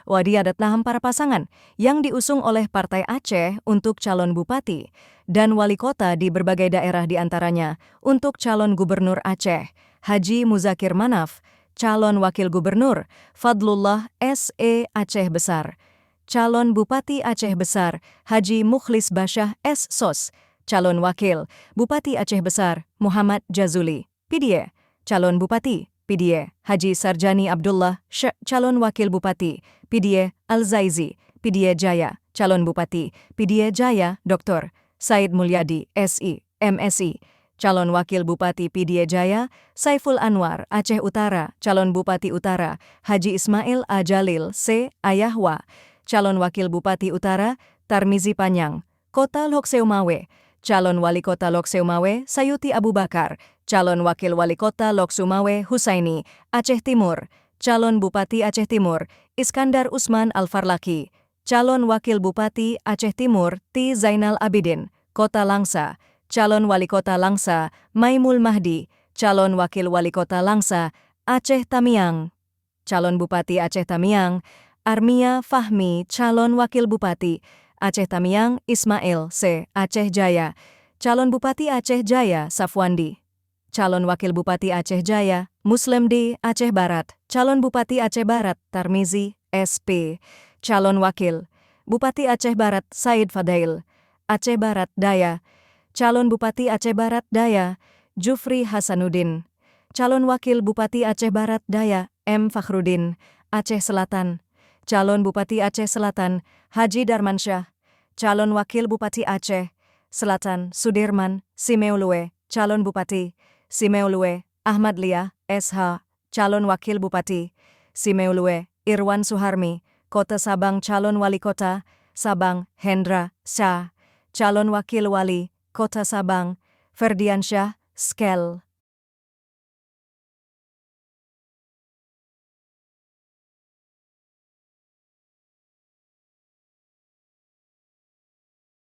Wadi adat naham para pasangan yang diusung oleh Partai Aceh untuk calon bupati dan wali kota di berbagai daerah di antaranya untuk calon gubernur Aceh, Haji Muzakir Manaf, calon wakil gubernur, Fadlullah S.E. Aceh Besar, calon bupati Aceh Besar, Haji Mukhlis Basyah S. Sos, calon wakil Bupati Aceh Besar, Muhammad Jazuli, PDIE, calon bupati, PDIE, Haji Sarjani Abdullah, calon wakil bupati, PDIE Al-Zaizi, PDIE Jaya, calon bupati, PDIE Jaya, Dr. Said Mulyadi, SI, MSI, calon wakil bupati PDIE Jaya, Saiful Anwar, Aceh Utara, calon bupati Utara, Haji Ismail A. Jalil, C. Ayahwa, calon wakil bupati Utara, Tarmizi Panyang, Kota Lok Seumawe, calon wali kota Lok Seumawe, Sayuti Abu Bakar, calon wakil wali kota Lok Sumawe, Husaini, Aceh Timur, calon bupati Aceh Timur, Iskandar Usman Al-Farlaki, calon wakil bupati Aceh Timur, T. Zainal Abidin, Kota Langsa, calon wali kota Langsa, Maimul Mahdi, calon wakil wali kota Langsa, Aceh Tamiang, calon bupati Aceh Tamiang, Armia Fahmi, calon wakil bupati Aceh Tamiang, Ismail C. Aceh Jaya, calon bupati Aceh Jaya, Safwandi, calon wakil bupati Aceh Jaya, Muslim D. Aceh Barat, calon bupati Aceh Barat, Tarmizi SP, calon wakil bupati Aceh Barat, Said Fadail, Aceh Barat Daya, calon bupati Aceh Barat Daya, Jufri Hasanuddin, calon wakil bupati Aceh Barat Daya, M. Fakhrudin, Aceh Selatan, calon bupati Aceh Selatan, Haji Darmansyah, calon wakil bupati Aceh Selatan, Sudirman Simeulue, calon bupati Simeulue, Ahmad Liah, SH, calon wakil bupati Simeulue, Irwan Suharmi, Kota Sabang, calon wali kota Sabang, Hendra Shah, calon wakil wali Kota Sabang, Ferdiansyah Skel.